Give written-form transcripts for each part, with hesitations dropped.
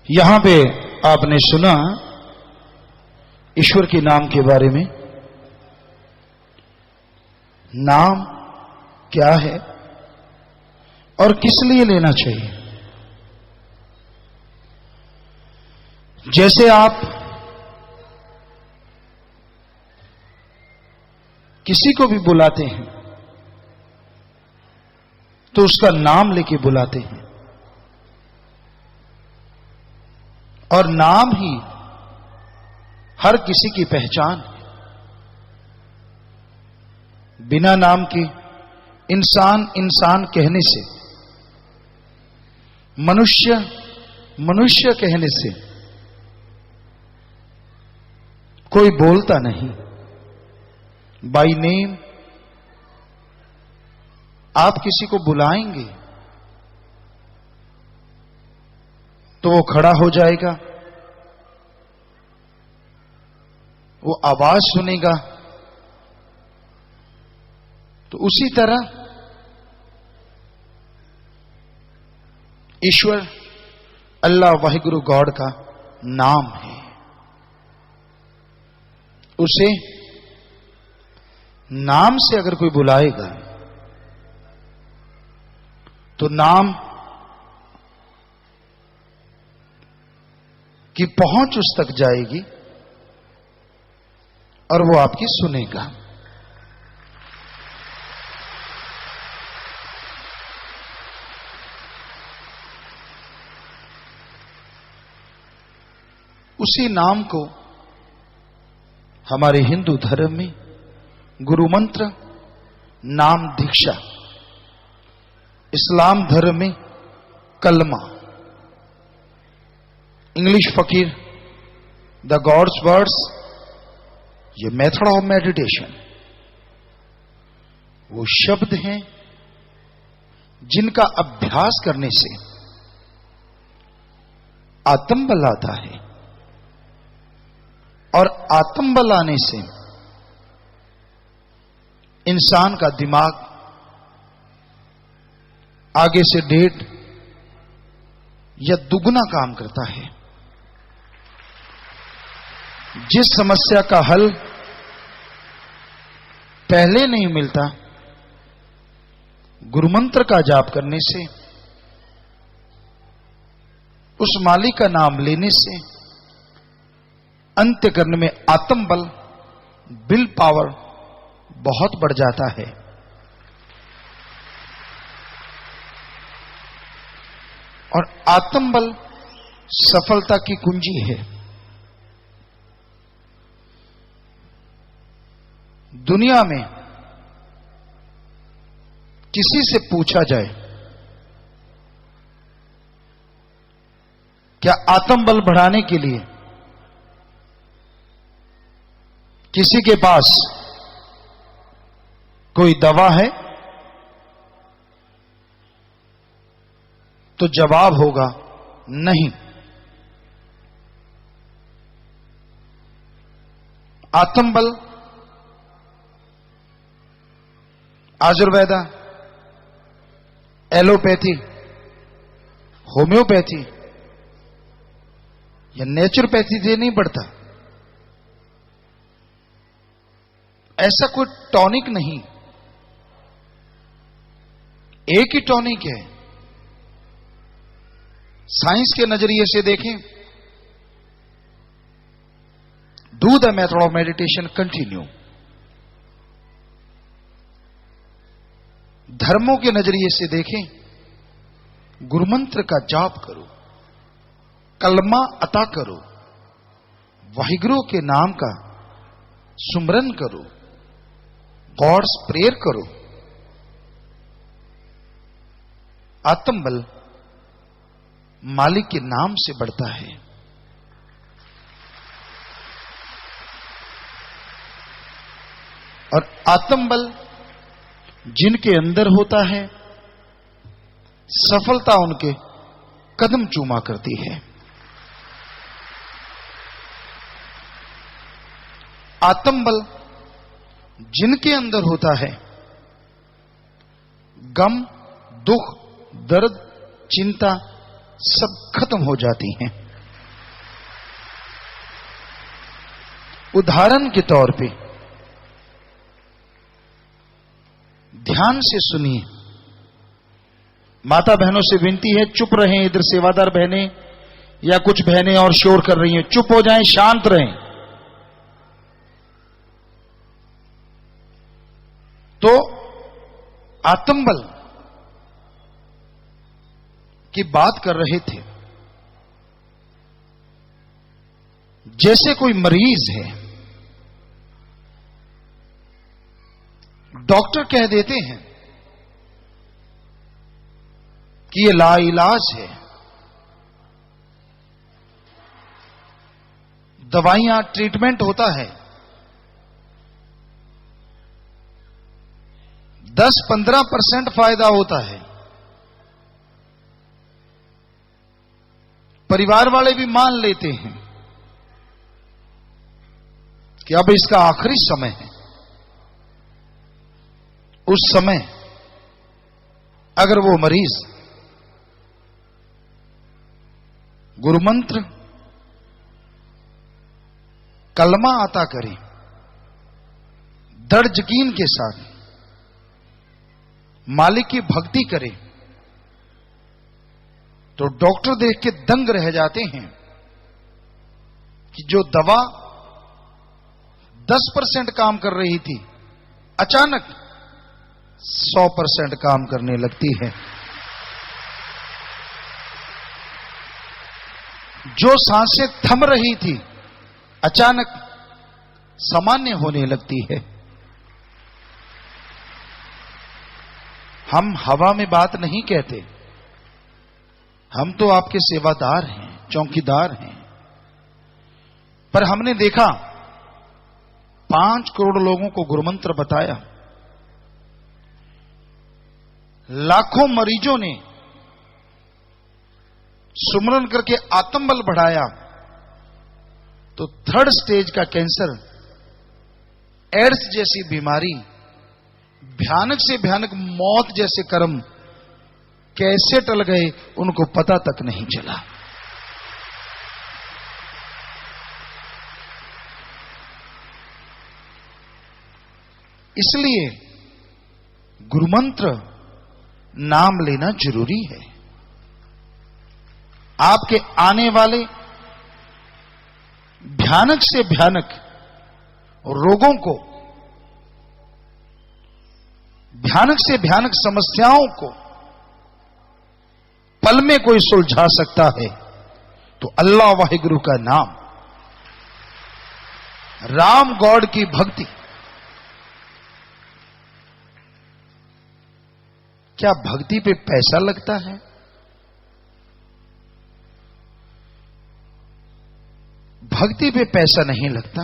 यहां पे आपने सुना ईश्वर के नाम के बारे में। नाम क्या है और किस लिए लेना चाहिए। जैसे आप किसी को भी बुलाते हैं तो उसका नाम लेके बुलाते हैं, और नाम ही हर किसी की पहचान है। बिना नाम के इंसान इंसान कहने से, मनुष्य मनुष्य कहने से कोई बोलता नहीं। बाय नेम आप किसी को बुलाएंगे तो वो खड़ा हो जाएगा, वो आवाज सुनेगा। तो उसी तरह ईश्वर अल्लाह वाहिगुरु गॉड का नाम है। उसे नाम से अगर कोई बुलाएगा तो नाम की पहुंच उस तक जाएगी और वो आपकी सुनेगा। उसी नाम को हमारे हिंदू धर्म में गुरु मंत्र, नाम दीक्षा, इस्लाम धर्म में कलमा, इंग्लिश फकीर द गॉड्स वर्ड्स, ये मेथड ऑफ मेडिटेशन, वो शब्द हैं जिनका अभ्यास करने से आत्मबल आता है, और आत्मबल आने से इंसान का दिमाग आगे से 1.5 या दुगना काम करता है। जिस समस्या का हल पहले नहीं मिलता, गुरुमंत्र का जाप करने से, उस मालिक का नाम लेने से अंत्य करने में आत्मबल, विल पावर बहुत बढ़ जाता है। और आत्मबल सफलता की कुंजी है। दुनिया में किसी से पूछा जाए क्या आत्मबल बढ़ाने के लिए किसी के पास कोई दवा है, तो जवाब होगा नहीं। आत्मबल आयुर्वेदा, एलोपैथी, होम्योपैथी या नेचुरोपैथी से नहीं बढ़ता। ऐसा कोई टॉनिक नहीं, एक ही टॉनिक है। साइंस के नजरिए से देखें, do the method of meditation continue. धर्मों के नजरिए से देखें, गुरुमंत्र का जाप करो, कलमा अता करो, वाहिगुरु के नाम का सुमरन करो, गॉड्स प्रेयर करो। आत्मबल मालिक के नाम से बढ़ता है। और आत्मबल जिनके अंदर होता है, सफलता उनके कदम चूमा करती है। आत्मबल जिनके अंदर होता है, गम, दुख, दर्द, चिंता सब खत्म हो जाती हैं। उदाहरण के तौर पे ध्यान से सुनिए। माता बहनों से विनती है, चुप रहें। इधर सेवादार बहनें या कुछ बहनें और शोर कर रही हैं, चुप हो जाएं, शांत रहें। तो आत्मबल की बात कर रहे थे। जैसे कोई मरीज है, डॉक्टर कह देते हैं कि ये लाइलाज है, दवाइयां, ट्रीटमेंट होता है, 10-15% फायदा होता है। परिवार वाले भी मान लेते हैं कि अब इसका आखिरी समय है। उस समय अगर वो मरीज गुरुमंत्र कलमा अता करे, दृढ़ यकीन के साथ मालिक की भक्ति करे, तो डॉक्टर देख के दंग रह जाते हैं कि जो दवा 10% काम कर रही थी, अचानक 100% काम करने लगती है। जो सांसें थम रही थी, अचानक सामान्य होने लगती है। हम हवा में बात नहीं कहते, हम तो आपके सेवादार हैं, चौकीदार हैं। पर हमने देखा 5 करोड़ लोगों को गुरुमंत्र बताया, लाखों मरीजों ने सुमरन करके आत्मबल बढ़ाया, तो 3rd स्टेज का कैंसर, एड्स जैसी बीमारी, भयानक से भयानक मौत जैसे कर्म कैसे टल गए, उनको पता तक नहीं चला। इसलिए गुरुमंत्र नाम लेना जरूरी है। आपके आने वाले भयानक से भयानक रोगों को, भयानक से भयानक समस्याओं को पल में कोई सुलझा सकता है तो अल्लाह वाहिगुरु का नाम, राम गॉड की भक्ति। क्या भक्ति पे पैसा लगता है? भक्ति पे पैसा नहीं लगता।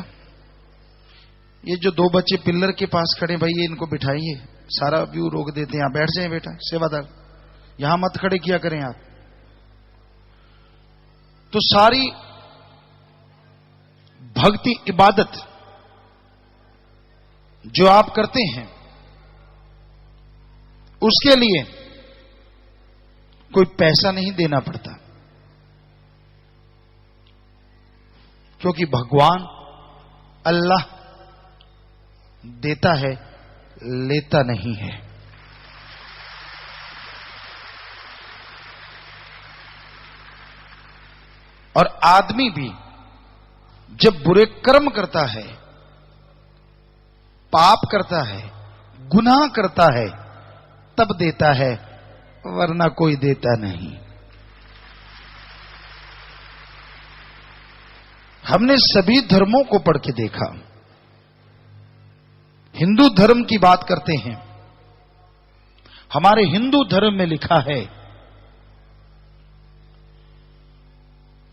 ये जो 2 बच्चे पिल्लर के पास खड़े, भैया इनको बिठाइए, सारा व्यू रोक देते हैं। आप बैठ जाएं बेटा, सेवादार यहां मत खड़े किया करें आप। तो सारी भक्ति इबादत जो आप करते हैं, उसके लिए कोई पैसा नहीं देना पड़ता, क्योंकि भगवान अल्लाह देता है, लेता नहीं है। और आदमी भी जब बुरे कर्म करता है, पाप करता है, गुनाह करता है, तब देता है, वरना कोई देता नहीं। हमने सभी धर्मों को पढ़ के देखा। हिंदू धर्म की बात करते हैं। हमारे हिंदू धर्म में लिखा है,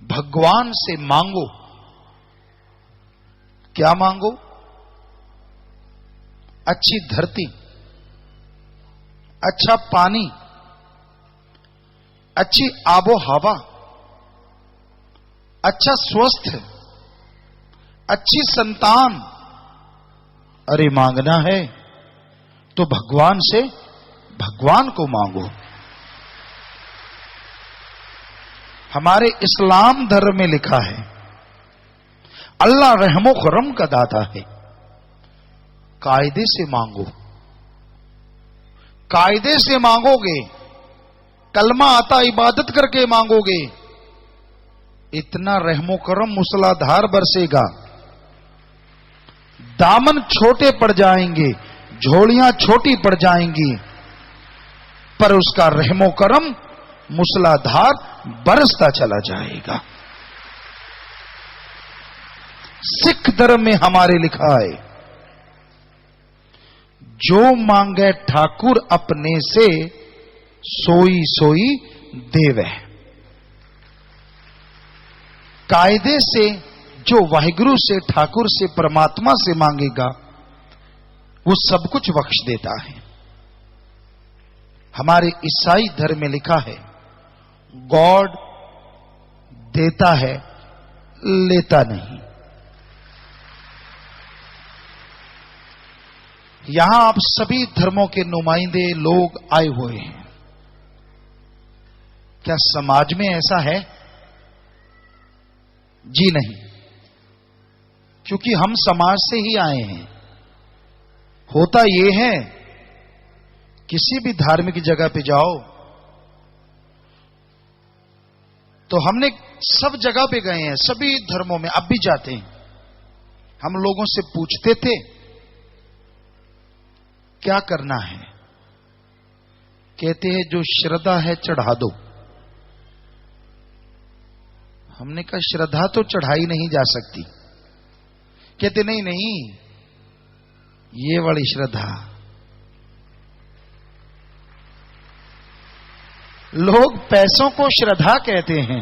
भगवान से मांगो। क्या मांगो? अच्छी धरती, अच्छा पानी, अच्छी आबो हवा, अच्छा स्वास्थ्य, अच्छी संतान। अरे मांगना है तो भगवान से भगवान को मांगो। हमारे इस्लाम धर्म में लिखा है, अल्लाह रहमो करम का दाता है। कायदे से मांगो, कायदे से मांगोगे, कलमा आता इबादत करके मांगोगे, इतना रहमो करम मूसलाधार बरसेगा। दामन छोटे पड़ जाएंगे, झोलियां छोटी पड़ जाएंगी, पर उसका रहमो करम मूसलाधार बरसता चला जाएगा। सिख धर्म में हमारे लिखा है, जो मांगे ठाकुर अपने से, सोई सोई देवे। कायदे से जो वाहिगुरु से, ठाकुर से, परमात्मा से मांगेगा, वो सब कुछ बख्श देता है। हमारे ईसाई धर्म में लिखा है, गॉड देता है, लेता नहीं। यहां आप सभी धर्मों के नुमाइंदे लोग आए हुए हैं। क्या समाज में ऐसा है? जी नहीं, क्योंकि हम समाज से ही आए हैं। होता यह है, किसी भी धार्मिक जगह पे जाओ तो हमने सब जगह पे गए हैं, सभी धर्मों में, अब भी जाते हैं। हम लोगों से पूछते थे क्या करना है, कहते हैं जो श्रद्धा है चढ़ा दो। हमने कहा श्रद्धा तो चढ़ाई नहीं जा सकती। कहते नहीं नहीं, ये वाली श्रद्धा। लोग पैसों को श्रद्धा कहते हैं,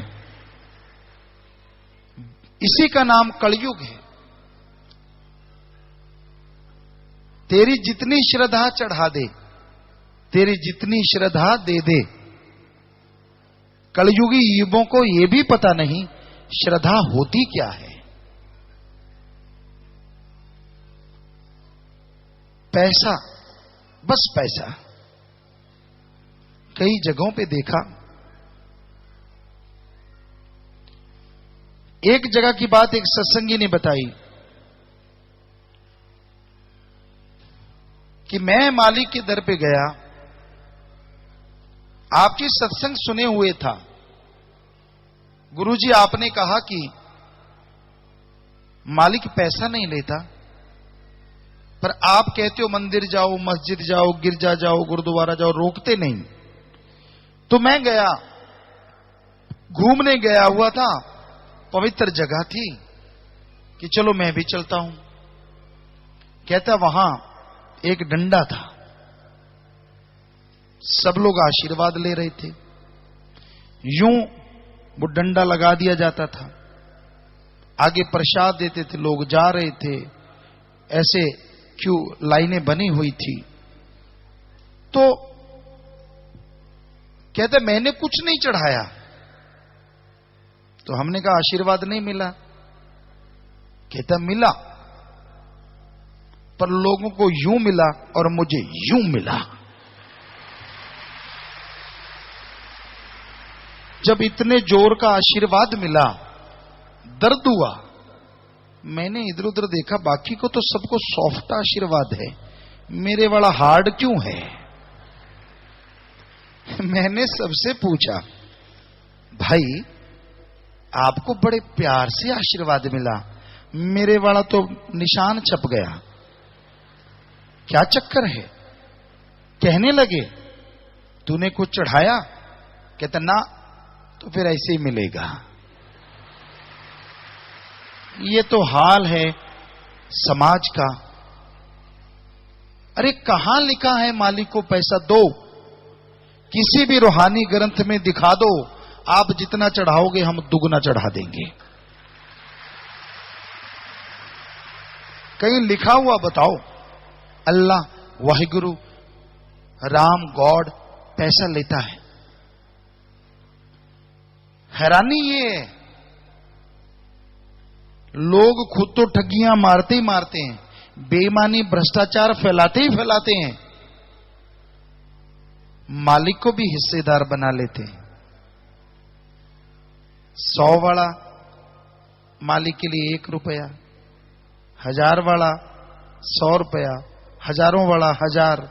इसी का नाम कलयुग है। तेरी जितनी श्रद्धा चढ़ा दे, तेरी जितनी श्रद्धा दे दे। कलयुगी युगों को यह भी पता नहीं श्रद्धा होती क्या है। पैसा, बस पैसा। कई जगहों पे देखा, एक जगह की बात एक सत्संगी ने बताई कि मैं मालिक के दर पे गया, आपकी सत्संग सुने हुए था। गुरुजी आपने कहा कि मालिक पैसा नहीं लेता, पर आप कहते हो मंदिर जाओ, मस्जिद जाओ, गिरजा जाओ, गुरुद्वारा जाओ, रोकते नहीं। तो मैं गया, घूमने गया हुआ था, पवित्र जगह थी कि चलो मैं भी चलता हूं। कहता वहां एक डंडा था, सब लोग आशीर्वाद ले रहे थे। यूं वो डंडा लगा दिया जाता था, आगे प्रसाद देते थे, लोग जा रहे थे, ऐसे क्यों लाइनें बनी हुई थी। तो कहते मैंने कुछ नहीं चढ़ाया। तो हमने कहा आशीर्वाद नहीं मिला। कहता मिला, पर लोगों को यूं मिला और मुझे यूं मिला। जब इतने जोर का आशीर्वाद मिला, दर्द हुआ। मैंने इधर उधर देखा, बाकी को तो सबको सॉफ्ट आशीर्वाद है, मेरे वाला हार्ड क्यों है? मैंने सबसे पूछा, भाई आपको बड़े प्यार से आशीर्वाद मिला, मेरे वाला तो निशान छप गया, क्या चक्कर है? कहने लगे तूने कुछ चढ़ाया? कहता ना, तो फिर ऐसे ही मिलेगा। ये तो हाल है समाज का। अरे कहां लिखा है मालिक को पैसा दो? किसी भी रूहानी ग्रंथ में दिखा दो, आप जितना चढ़ाओगे हम दुगना चढ़ा देंगे। कहीं लिखा हुआ बताओ, अल्लाह, वाहिगुरु, राम, गॉड पैसा लेता है? हैरानी ये है, लोग खुद तो ठगियां मारते ही मारते हैं, बेईमानी भ्रष्टाचार फैलाते ही फैलाते हैं, मालिक को भी हिस्सेदार बना लेते हैं। 100 वाला मालिक के लिए 1 रुपया, 1000 वाला 100 रुपया, हजारों वाला 1000,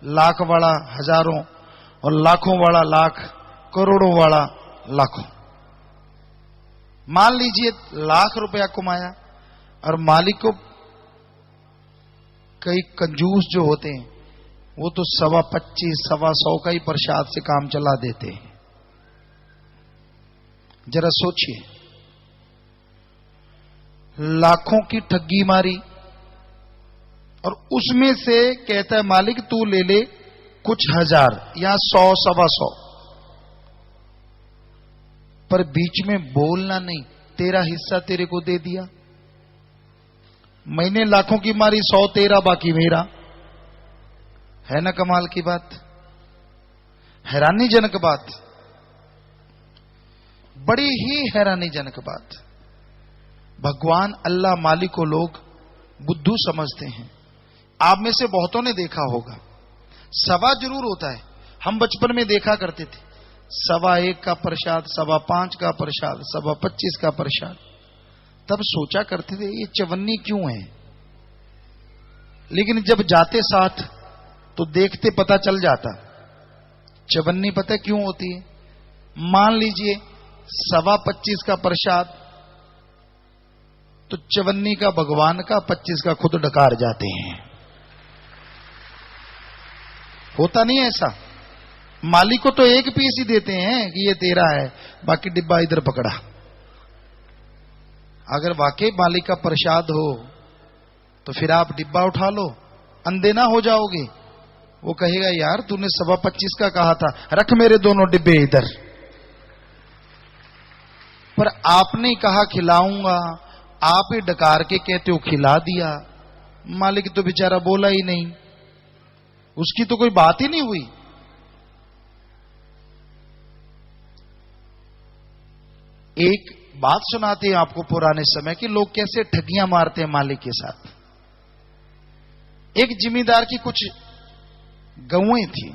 लाख वाला हजारों, और लाखों वाला लाख, करोड़ों वाला लाखों। मान लीजिए लाख रुपया कमाया और मालिक को, कई कंजूस जो होते हैं वो तो 25, 125 का ही प्रसाद से काम चला देते हैं। जरा सोचिए, लाखों की ठगी मारी और उसमें से कहता है मालिक तू ले ले कुछ 1000 या 100, 125, पर बीच में बोलना नहीं, तेरा हिस्सा तेरे को दे दिया। मैंने लाखों की मारी, 100 तेरा, बाकी मेरा। है ना कमाल की बात, हैरानीजनक बात, बड़ी ही हैरानीजनक बात। भगवान अल्लाह मालिक को लोग बुद्धू समझते हैं। आप में से बहुतों ने देखा होगा, सवा जरूर होता है। हम बचपन में देखा करते थे, 1.25 का प्रसाद, 5.25 का प्रसाद, 25 का प्रसाद। तब सोचा करते थे ये चवन्नी क्यों है, लेकिन जब जाते साथ तो देखते पता चल जाता। चवन्नी पता क्यों होती है? मान लीजिए 25.25 का प्रसाद, तो चवन्नी का भगवान का, 25 का खुद डकार जाते हैं। होता नहीं ऐसा? मालिक को तो 1 पीस ही देते हैं कि ये तेरा है, बाकी डिब्बा इधर पकड़ा। अगर वाकई मालिक का प्रसाद हो तो फिर आप डिब्बा उठा लो, अंधे ना हो जाओगे। वो कहेगा यार तूने 25.25 का कहा था, रख मेरे दोनों डिब्बे इधर। पर आपने कहा खिलाऊंगा, आप ही डकार के कहते हो खिला दिया। मालिक तो बेचारा बोला ही नहीं, उसकी तो कोई बात ही नहीं हुई। एक बात सुनाते हैं आपको पुराने समय कि लोग कैसे ठगियां मारते हैं मालिक के साथ। एक जिमींदार की कुछ गौएं थी।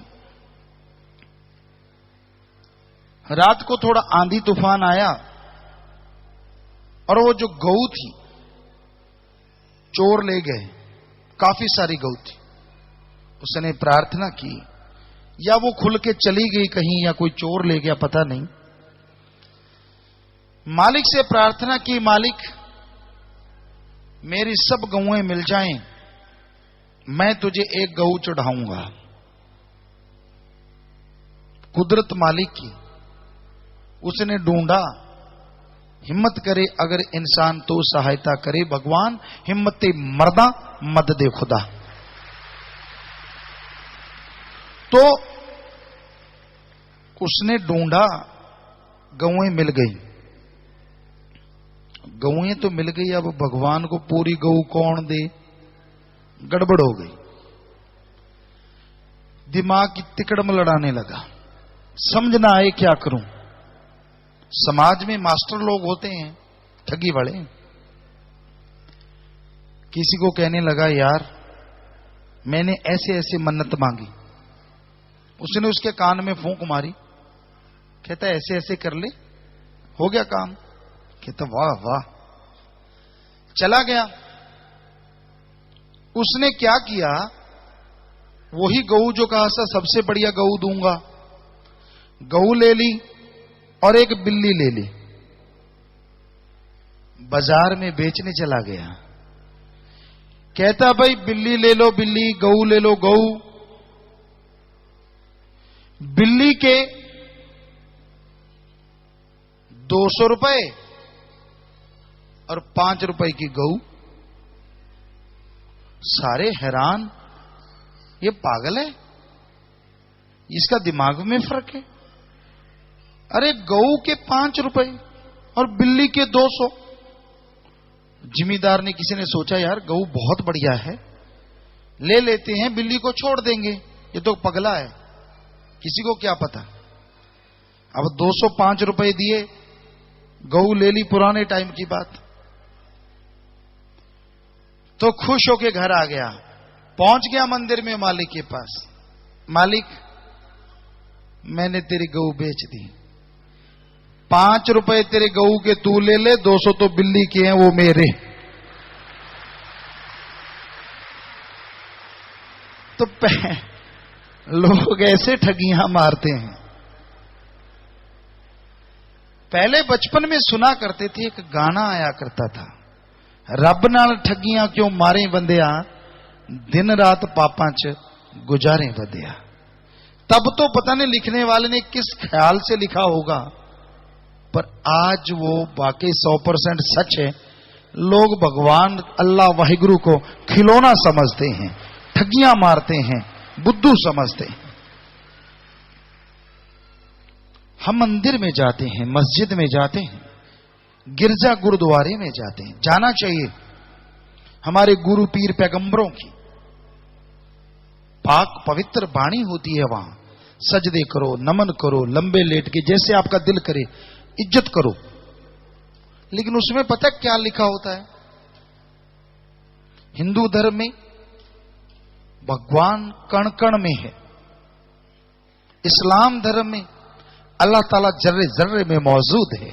रात को थोड़ा आंधी तूफान आया और वो जो गऊ थी चोर ले गए, काफी सारी गऊ थी। उसने प्रार्थना की, या वो खुल के चली गई कहीं, या कोई चोर ले गया, पता नहीं। मालिक से प्रार्थना की, मालिक मेरी सब गऊएं मिल जाएं, मैं तुझे 1 गऊ चढ़ाऊंगा। कुदरत मालिक की, उसने ढूंढा। हिम्मत करे अगर इंसान तो सहायता करे भगवान, हिम्मते मर्दा मददे खुदा। तो उसने ढूंढा, गऊएं मिल गई। गऊएं तो मिल गई, अब भगवान को पूरी गऊ कौन दे? गड़बड़ हो गई। दिमाग की तिकड़म लड़ाने लगा, समझ ना आए क्या करूं। समाज में मास्टर लोग होते हैं ठगी वाले। किसी को कहने लगा यार मैंने ऐसे ऐसे मन्नत मांगी। उसने उसके कान में फूंक मारी, कहता ऐसे ऐसे कर ले, हो गया काम। कहता वाह वाह, चला गया। उसने क्या किया, वही गऊ जो कहा था सबसे बढ़िया गऊ दूंगा, गऊ ले ली और एक बिल्ली ले ली। बाजार में बेचने चला गया। कहता भाई बिल्ली ले लो बिल्ली, गऊ ले लो गऊ। बिल्ली के 200 रुपए और 5 रुपए की गऊ। सारे हैरान, ये पागल है, इसका दिमाग में फर्क है। अरे गऊ के 5 रुपए और बिल्ली के 200। जिमीदार ने, किसी ने सोचा यार गऊ बहुत बढ़िया है, ले लेते हैं, बिल्ली को छोड़ देंगे, ये तो पगला है, किसी को क्या पता। अब 205 रुपए दिए, गऊ ले ली, पुराने टाइम की बात। तो खुश होके घर आ गया, पहुंच गया मंदिर में मालिक के पास। मालिक मैंने तेरी गऊ बेच दी, ₹5 तेरे गऊ के तू ले ले, 200 तो बिल्ली के हैं वो मेरे। तो लोग ऐसे ठगियां मारते हैं। पहले बचपन में सुना करते थे, एक गाना आया करता था, रब नाल ठगियां क्यों मारे बंदिया, दिन रात पापां च गुजारे बंदिया। तब तो पता नहीं लिखने वाले ने किस ख्याल से लिखा होगा, पर आज वो वाकई 100% सच है। लोग भगवान अल्लाह वाहिगुरु को खिलौना समझते हैं, ठगियां मारते हैं, बुद्धू समझते हैं। हम मंदिर में जाते हैं, मस्जिद में जाते हैं, गिरजा गुरुद्वारे में जाते हैं, जाना चाहिए। हमारे गुरु पीर पैगंबरों की पाक पवित्र वाणी होती है, वहां सजदे करो, नमन करो, लंबे लेट के जैसे आपका दिल करे, इज्जत करो। लेकिन उसमें पता क्या लिखा होता है? हिंदू धर्म में भगवान कण कण में है, इस्लाम धर्म में अल्लाह ताला जर्रे जर्रे में मौजूद है,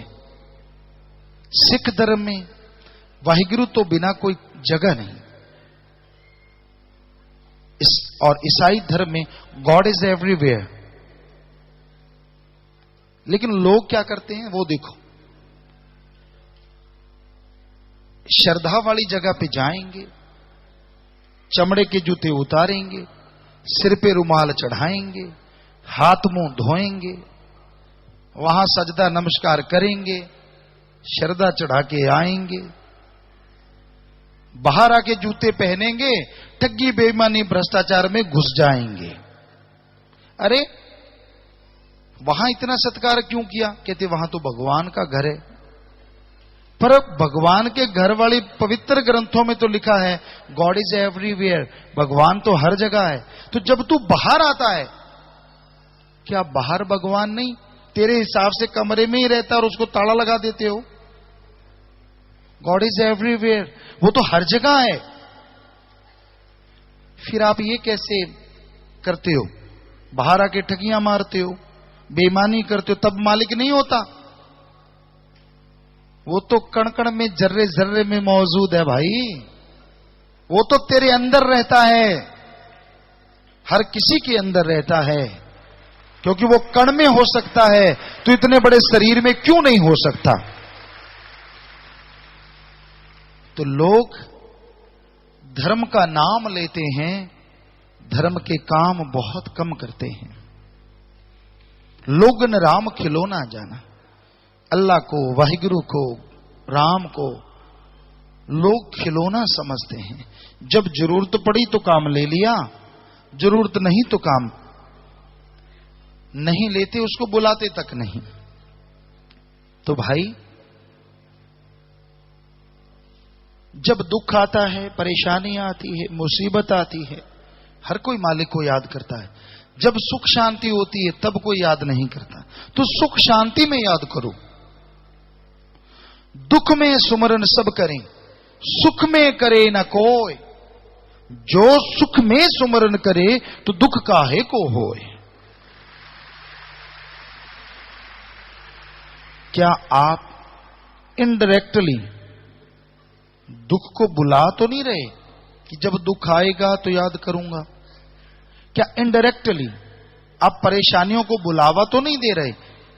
सिख धर्म में वाहिगुरु तो बिना कोई जगह नहीं, और ईसाई धर्म में गॉड इज एवरीवेयर। लेकिन लोग क्या करते हैं वो देखो, श्रद्धा वाली जगह पे जाएंगे, चमड़े के जूते उतारेंगे, सिर पे रुमाल चढ़ाएंगे, हाथ मुंह धोएंगे, वहां सजदा नमस्कार करेंगे, श्रद्धा चढ़ा के आएंगे, बाहर आके जूते पहनेंगे, ठगी बेईमानी भ्रष्टाचार में घुस जाएंगे। अरे वहां इतना सत्कार क्यों किया? कहते वहां तो भगवान का घर है। पर भगवान के घर वाली पवित्र ग्रंथों में तो लिखा है गॉड इज एवरीवेयर, भगवान तो हर जगह है। तो जब तू बाहर आता है, क्या बाहर भगवान नहीं तेरे हिसाब से कमरे में ही रहता और उसको ताला लगा देते हो? गॉड इज एवरीवेयर, वो तो हर जगह है। फिर आप ये कैसे करते हो? बाहर आके ठगियां मारते हो, बेईमानी करते हो, तब मालिक नहीं होता? वो तो कण कण में जर्रे जर्रे में मौजूद है भाई, वो तो तेरे अंदर रहता है, हर किसी के अंदर रहता है। क्योंकि वो कण में हो सकता है तो इतने बड़े शरीर में क्यों नहीं हो सकता? तो लोग धर्म का नाम लेते हैं, धर्म के काम बहुत कम करते हैं। लोगन राम खिलौना जाना, अल्लाह को, वाहिगुरु को, राम को लोग खिलौना समझते हैं। जब जरूरत पड़ी तो काम ले लिया, जरूरत नहीं तो काम नहीं लेते, उसको बुलाते तक नहीं। तो भाई जब दुख आता है, परेशानी आती है, मुसीबत आती है, हर कोई मालिक को याद करता है। जब सुख शांति होती है तब कोई याद नहीं करता। तो सुख शांति में याद करो, दुख में सुमरन सब करें, सुख में करे न कोई। जो सुख में सुमरन करे तो दुख काहे को होए। क्या आप इनडायरेक्टली दुख को बुला तो नहीं रहे कि जब दुख आएगा तो याद करूंगा? क्या इनडायरेक्टली आप परेशानियों को बुलावा तो नहीं दे रहे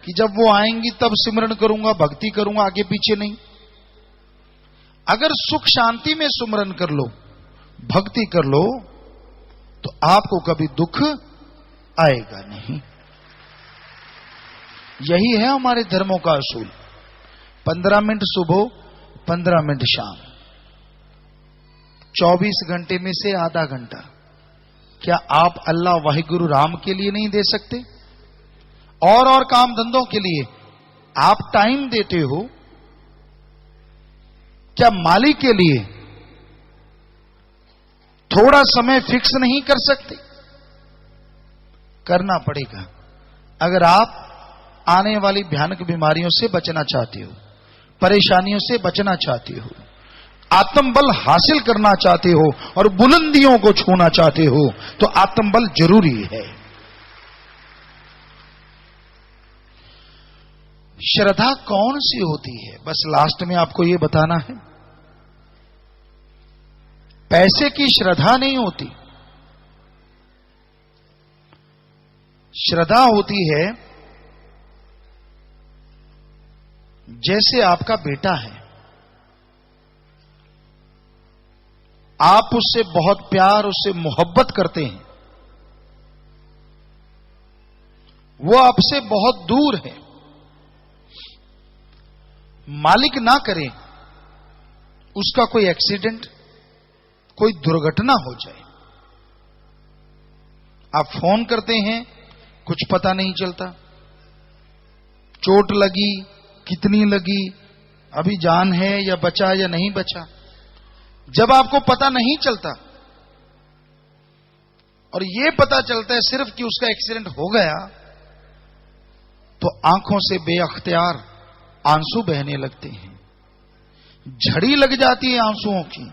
कि जब वो आएंगी तब सिमरन करूंगा, भक्ति करूंगा, आगे पीछे नहीं? अगर सुख शांति में सुमरन कर लो, भक्ति कर लो, तो आपको कभी दुख आएगा नहीं। यही है हमारे धर्मों का असूल। 15 मिनट सुबह, 15 मिनट शाम, 24 घंटे में से आधा घंटा क्या आप अल्लाह वाहिगुरु राम के लिए नहीं दे सकते? और काम धंधों के लिए आप टाइम देते हो, क्या मालिक के लिए थोड़ा समय फिक्स नहीं कर सकते? करना पड़ेगा। अगर आप आने वाली भयानक बीमारियों से बचना चाहते हो, परेशानियों से बचना चाहते हो, आत्मबल हासिल करना चाहते हो और बुलंदियों को छूना चाहते हो, तो आत्मबल जरूरी है। श्रद्धा कौन सी होती है, बस लास्ट में आपको यह बताना है। पैसे की श्रद्धा नहीं होती। श्रद्धा होती है जैसे आपका बेटा है, आप उससे बहुत प्यार, उससे मोहब्बत करते हैं, वो आपसे बहुत दूर है, मालिक ना करे उसका कोई एक्सीडेंट, कोई दुर्घटना हो जाए, आप फोन करते हैं, कुछ पता नहीं चलता, चोट लगी, कितनी लगी, अभी जान है या बचा या नहीं बचा, जब आपको पता नहीं चलता और यह पता चलता है सिर्फ कि उसका एक्सीडेंट हो गया, तो आंखों से बेअख्तियार आंसू बहने लगते हैं, झड़ी लग जाती है आंसुओं की,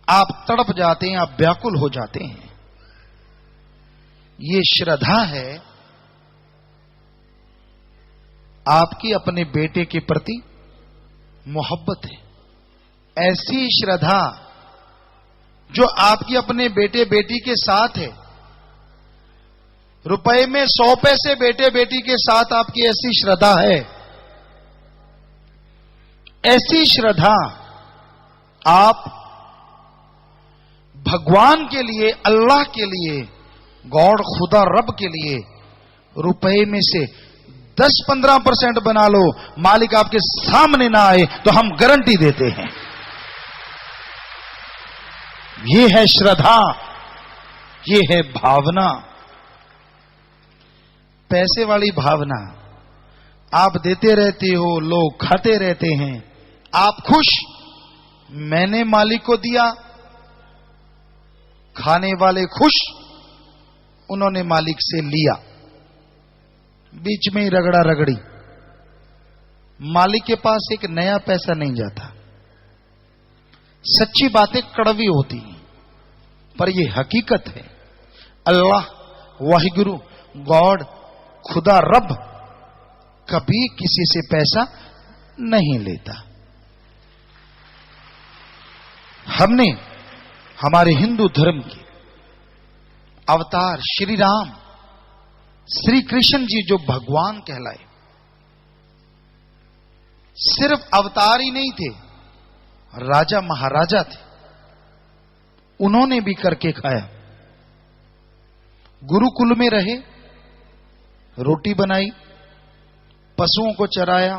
आप तड़प जाते हैं, आप व्याकुल हो जाते हैं। ये श्रद्धा है आपकी अपने बेटे के प्रति मोहब्बत है। ऐसी श्रद्धा जो आपकी अपने बेटे बेटी के साथ है, रुपए में 100 पैसे बेटे बेटी के साथ आपकी ऐसी श्रद्धा है, ऐसी श्रद्धा आप भगवान के लिए, अल्लाह के लिए, गॉड खुदा रब के लिए रुपए में से 10-15% बना लो, मालिक आपके सामने ना आए तो हम गारंटी देते हैं। ये है श्रद्धा, ये है भावना। पैसे वाली भावना, आप देते रहते हो, लोग खाते रहते हैं, आप खुश, मैंने मालिक को दिया, खाने वाले खुश, उन्होंने मालिक से लिया, बीच में ही रगड़ा रगड़ी, मालिक के पास एक नया पैसा नहीं जाता। सच्ची बातें कड़वी होती हैं, पर यह हकीकत है। अल्लाह, वाहिगुरु, गॉड, खुदा रब कभी किसी से पैसा नहीं लेता। हमने हमारे हिंदू धर्म के अवतार श्री राम, श्री कृष्ण जी जो भगवान कहलाए, सिर्फ अवतार ही नहीं थे, राजा महाराजा थे, उन्होंने भी करके खाया। गुरुकुल में रहे, रोटी बनाई, पशुओं को चराया,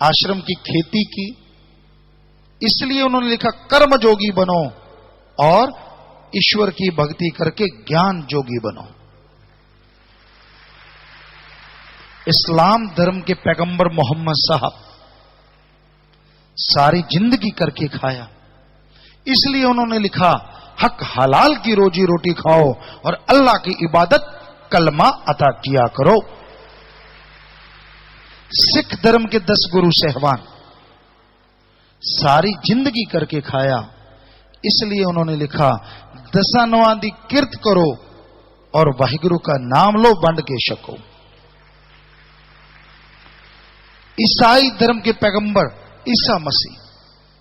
आश्रम की खेती की, इसलिए उन्होंने लिखा कर्म जोगी बनो और ईश्वर की भक्ति करके ज्ञान जोगी बनो। इस्लाम धर्म के पैगंबर मोहम्मद साहब सारी जिंदगी करके खाया, इसलिए उन्होंने लिखा हक हलाल की रोजी रोटी खाओ और अल्लाह की इबादत कलमा अता किया करो। सिख धर्म के 10 गुरु सहवान सारी जिंदगी करके खाया, इसलिए उन्होंने लिखा दसानवादी किरत करो और वाहिगुरु का नाम लो बंड के शको। ईसाई धर्म के पैगंबर ईसा मसीह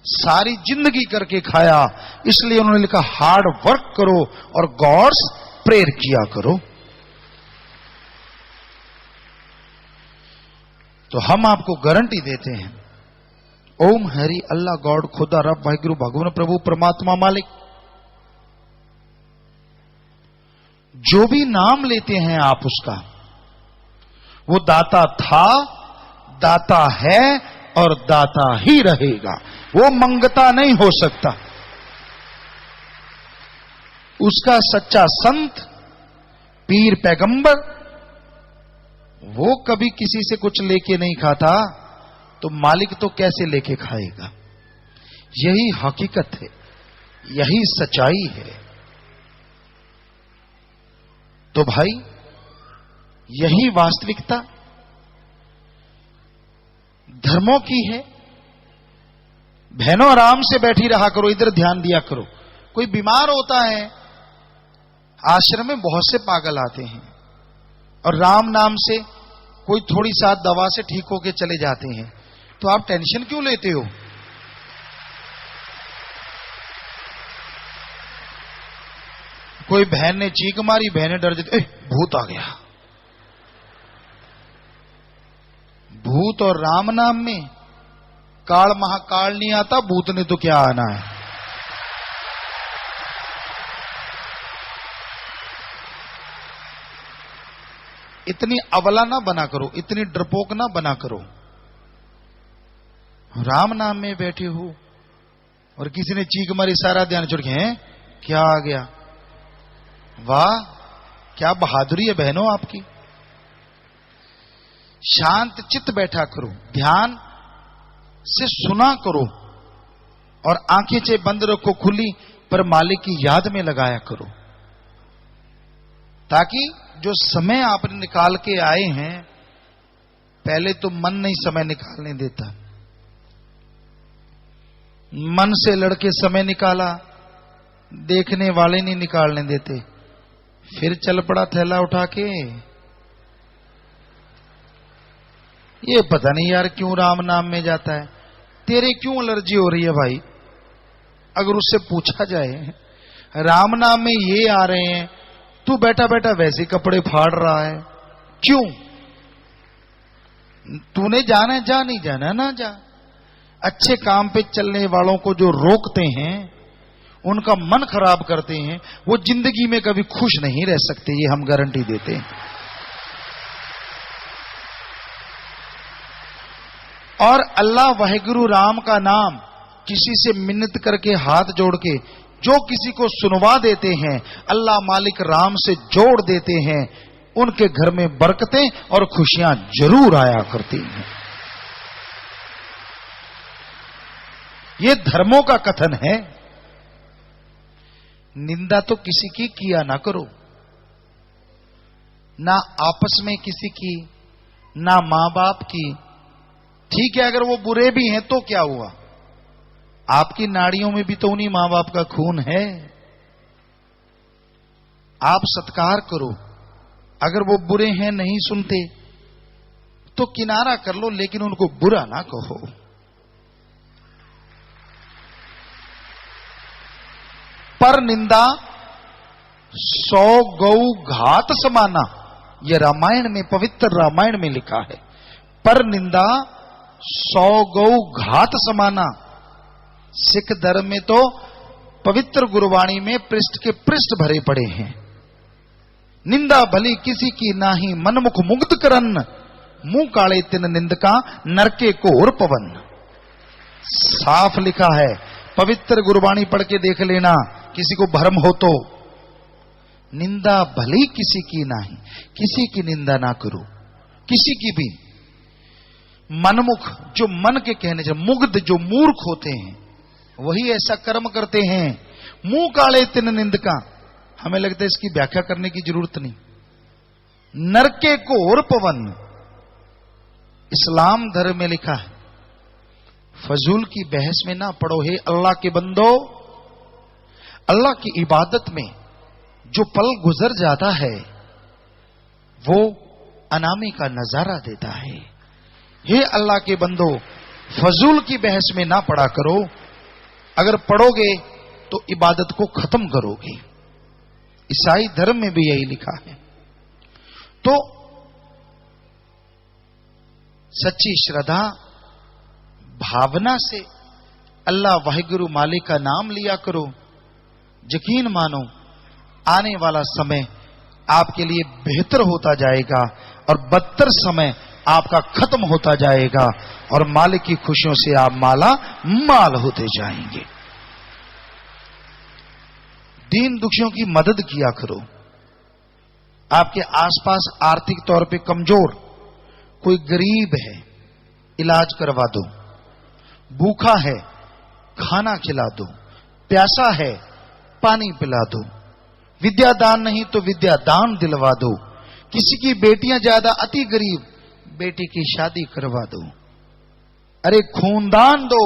सारी जिंदगी करके खाया, इसलिए उन्होंने लिखा हार्ड वर्क करो और गॉड्स प्रेयर किया करो। तो हम आपको गारंटी देते हैं, ओम हरि अल्लाह गॉड खुदा रब वाहिगुरु भगवान प्रभु परमात्मा मालिक, जो भी नाम लेते हैं आप उसका, वो दाता था, दाता है और दाता ही रहेगा, वो मंगता नहीं हो सकता। उसका सच्चा संत, पीर, पैगंबर, वो कभी किसी से कुछ लेके नहीं खाता, तो मालिक तो कैसे लेके खाएगा। यही हकीकत है, यही सच्चाई है। तो भाई, यही वास्तविकता धर्मों की है। बहनों आराम से बैठी रहा करो, इधर ध्यान दिया करो। कोई बीमार होता है, आश्रम में बहुत से पागल आते हैं और राम नाम से कोई थोड़ी साथ दवा से ठीक होके चले जाते हैं, तो आप टेंशन क्यों लेते हो? कोई बहन ने चीख मारी, बहनें डर जाती, भूत आ गया। भूत और राम नाम में काल महाकाल नहीं आता, भूत ने तो क्या आना है। इतनी अबला ना बना करो, इतनी डरपोक ना बना करो। राम नाम में बैठे हो और किसी ने चीख मारी, सारा ध्यान छोड़ के, हैं क्या आ गया। वाह, क्या बहादुरी है बहनों आपकी। शांत चित्त बैठा करो, ध्यान से सुना करो और आंखें चाहे बंद रखो खुली, पर मालिक की याद में लगाया करो, ताकि जो समय आपने निकाल के आए हैं, पहले तो मन नहीं समय निकालने देता, मन से लड़के समय निकाला, देखने वाले नहीं निकालने देते, फिर चल पड़ा थैला उठा के। ये पता नहीं यार क्यों राम नाम में जाता है, तेरे क्यों एलर्जी हो रही है भाई। अगर उससे पूछा जाए राम नाम में ये आ रहे हैं, तू बैठा बैठा वैसे कपड़े फाड़ रहा है, क्यों? तूने जाना है, जा, नहीं जाना ना जा। अच्छे काम पे चलने वालों को जो रोकते हैं, उनका मन खराब करते हैं, वो जिंदगी में कभी खुश नहीं रह सकते, ये हम गारंटी देते हैं। और अल्लाह वाहिगुरु राम का नाम किसी से मिन्नत करके हाथ जोड़ के जो किसी को सुनवा देते हैं, अल्लाह मालिक राम से जोड़ देते हैं, उनके घर में बरकतें और खुशियां जरूर आया करती हैं। ये धर्मों का कथन है। निंदा तो किसी की किया ना करो, ना आपस में किसी की, ना मां बाप की। ठीक है, अगर वो बुरे भी हैं तो क्या हुआ, आपकी नाड़ियों में भी तो उन्हीं मां बाप का खून है। आप सत्कार करो, अगर वो बुरे हैं नहीं सुनते तो किनारा कर लो, लेकिन उनको बुरा ना कहो। पर निंदा 100 गौ घात समाना, यह रामायण में, पवित्र रामायण में लिखा है। पर निंदा 100 गौ घात समाना। सिख धर्म में तो पवित्र गुरबाणी में पृष्ठ के पृष्ठ भरे पड़े हैं। निंदा भली किसी की नाही, मनमुख मुग्ध करन, मुंह काले तिन निंदका, नरके घोर पवन। साफ लिखा है, पवित्र गुरबाणी पढ़ के देख लेना, किसी को भ्रम हो तो। निंदा भली किसी की नाही, किसी की निंदा ना करो, किसी की भी। मनमुख, जो मन के कहने से, मुग्ध जो मूर्ख होते हैं वही ऐसा कर्म करते हैं। मुंह काले तिन निंदका, हमें लगता है इसकी व्याख्या करने की जरूरत नहीं। नरके घोर पवन, इस्लाम धर्म में लिखा है। फजूल की बहस में ना पड़ो। हे अल्लाह के बंदो, अल्लाह की इबादत में जो पल गुजर जाता है वो अनामी का नजारा देता है। हे अल्लाह के बंदो, फजूल की बहस में ना पड़ा करो। अगर पढ़ोगे तो इबादत को खत्म करोगे। ईसाई धर्म में भी यही लिखा है। तो सच्ची श्रद्धा भावना से अल्लाह वाहिगुरु मालिक का नाम लिया करो। यकीन मानो, आने वाला समय आपके लिए बेहतर होता जाएगा और बदतर समय आपका खत्म होता जाएगा और मालिक की खुशियों से आप माला माल होते जाएंगे। दीन दुखियों की मदद किया करो। आपके आसपास आर्थिक तौर पे कमजोर कोई गरीब है, इलाज करवा दो। भूखा है, खाना खिला दो। प्यासा है, पानी पिला दो। विद्या दान नहीं तो विद्या दान दिलवा दो। किसी की बेटियां ज्यादा अति गरीब, बेटी की शादी करवा दो। अरे खूनदान दो,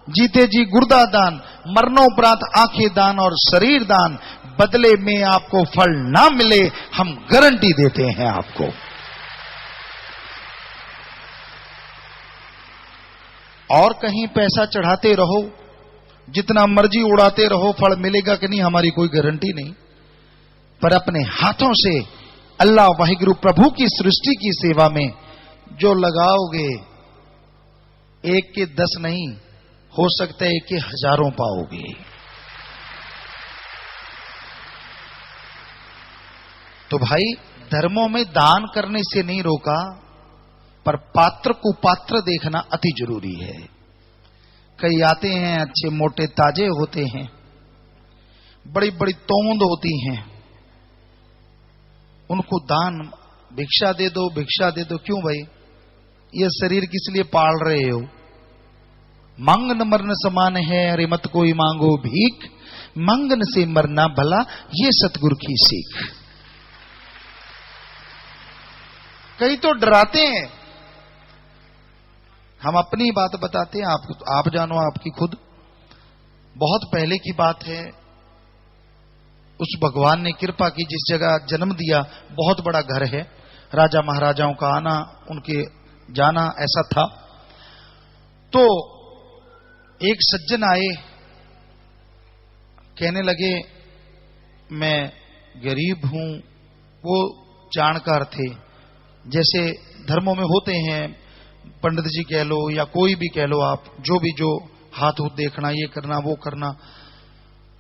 जीते जी गुर्दा दान, मरणोपरांत आंखें दान और शरीर दान। बदले में आपको फल ना मिले, हम गारंटी देते हैं आपको। और कहीं पैसा चढ़ाते रहो, जितना मर्जी उड़ाते रहो, फल मिलेगा कि नहीं हमारी कोई गारंटी नहीं। पर अपने हाथों से अल्लाह वाहिगुरु प्रभु की सृष्टि की सेवा में जो लगाओगे, एक के 10 नहीं, हो सकता है एक के हजारों पाओगे। तो भाई धर्मों में दान करने से नहीं रोका, पर पात्र को पात्र देखना अति जरूरी है। कई आते हैं अच्छे मोटे ताजे होते हैं, बड़ी बड़ी तोंद होती हैं, उनको दान भिक्षा दे दो, भिक्षा दे दो। क्यों भाई? ये शरीर किस लिए पाल रहे हो? मांगन मरन समान है, अरे मत कोई मांगो भीख, मांगन से मरना भला, ये सतगुरु की सीख। कई तो डराते हैं, हम अपनी बात बताते हैं, आप जानो आपकी खुद। बहुत पहले की बात है, उस भगवान ने कृपा की, जिस जगह जन्म दिया बहुत बड़ा घर है, राजा महाराजाओं का आना उनके जाना ऐसा था। तो एक सज्जन आए, कहने लगे मैं गरीब हूं। वो जानकार थे, जैसे धर्मों में होते हैं, पंडित जी कह लो या कोई भी कह लो, आप जो भी, जो हाथ देखना, ये करना वो करना।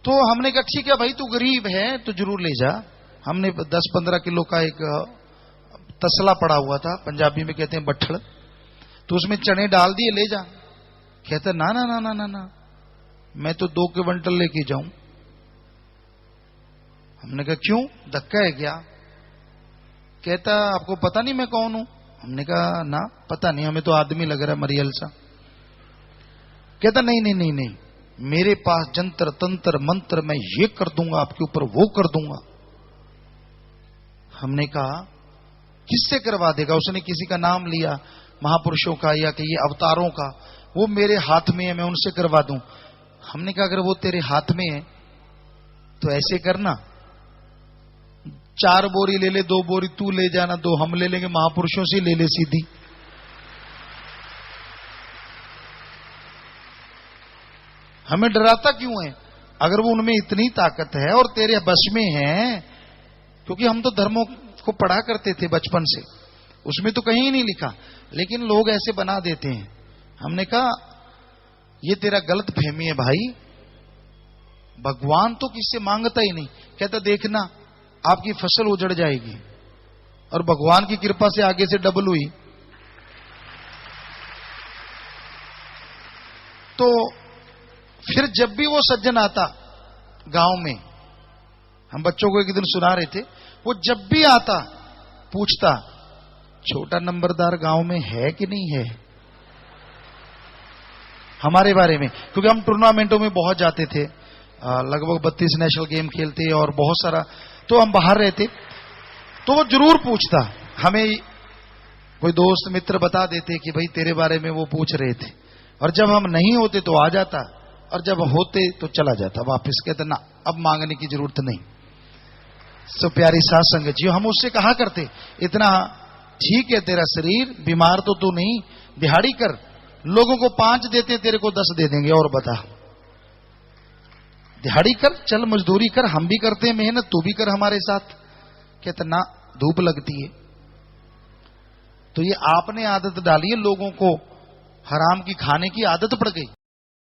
तो हमने कहा ठीक है भाई, तू गरीब है तो जरूर ले जा। हमने 10-15 किलो का एक तसला पड़ा हुआ था, पंजाबी में कहते हैं बट्ठड़, तो उसमें चने डाल दिए, ले जा। कहता ना ना ना ना ना ना, मैं तो 2 क्विंटल लेके जाऊं। हमने कहा क्यों, धक्का है क्या? कहता आपको पता नहीं मैं कौन हूं? हमने कहा ना पता नहीं, हमें तो आदमी लग रहा है मरियल सा। कहता नहीं नहीं नहीं नहीं, मेरे पास जंतर तंत्र मंत्र, मैं ये कर दूंगा आपके ऊपर, वो कर दूंगा। हमने कहा किससे करवा देगा? उसने किसी का नाम लिया, महापुरुषों का या कि ये अवतारों का। वो मेरे हाथ में है, मैं उनसे करवा दूं। हमने कहा अगर वो तेरे हाथ में है तो ऐसे करना, 4 बोरी ले ले, 2 बोरी तू ले जाना, 2 हम ले लेंगे, महापुरुषों से ले ले सीधी। हमें डराता क्यों है? अगर वो उनमें इतनी ताकत है और तेरे बस में है, क्योंकि हम तो धर्मों को पढ़ा करते थे बचपन से, उसमें तो कहीं नहीं लिखा, लेकिन लोग ऐसे बना देते हैं। हमने कहा ये तेरा गलत फहमी है भाई, भगवान तो किससे मांगता ही नहीं। कहता देखना आपकी फसल उजड़ जाएगी, और भगवान की कृपा से आगे से डबल हुई। तो फिर जब भी वो सज्जन आता गांव में, हम बच्चों को एक दिन सुना रहे थे, वो जब भी आता पूछता छोटा नंबरदार गांव में है कि नहीं है, हमारे बारे में। क्योंकि हम टूर्नामेंटों में बहुत जाते थे, लगभग 32 नेशनल गेम खेलते और बहुत सारा, तो हम बाहर रहते, तो वो जरूर पूछता। हमें कोई दोस्त मित्र बता देते कि भाई तेरे बारे में वो पूछ रहे थे, और जब हम नहीं होते तो आ जाता, और जब होते तो चला जाता वापस। कहता ना अब मांगने की जरूरत नहीं। सो प्यारी साथ संगत जी, हम उससे कहा करते इतना ठीक है तेरा शरीर, बीमार तो तू नहीं, दिहाड़ी कर, लोगों को 5 देते तेरे को 10 दे देंगे, और बता, दिहाड़ी कर, चल मजदूरी कर, हम भी करते हैं मेहनत, तू भी कर हमारे साथ। कहता ना धूप लगती है। तो ये आपने आदत डाली है, लोगों को हराम की खाने की आदत पड़ गई।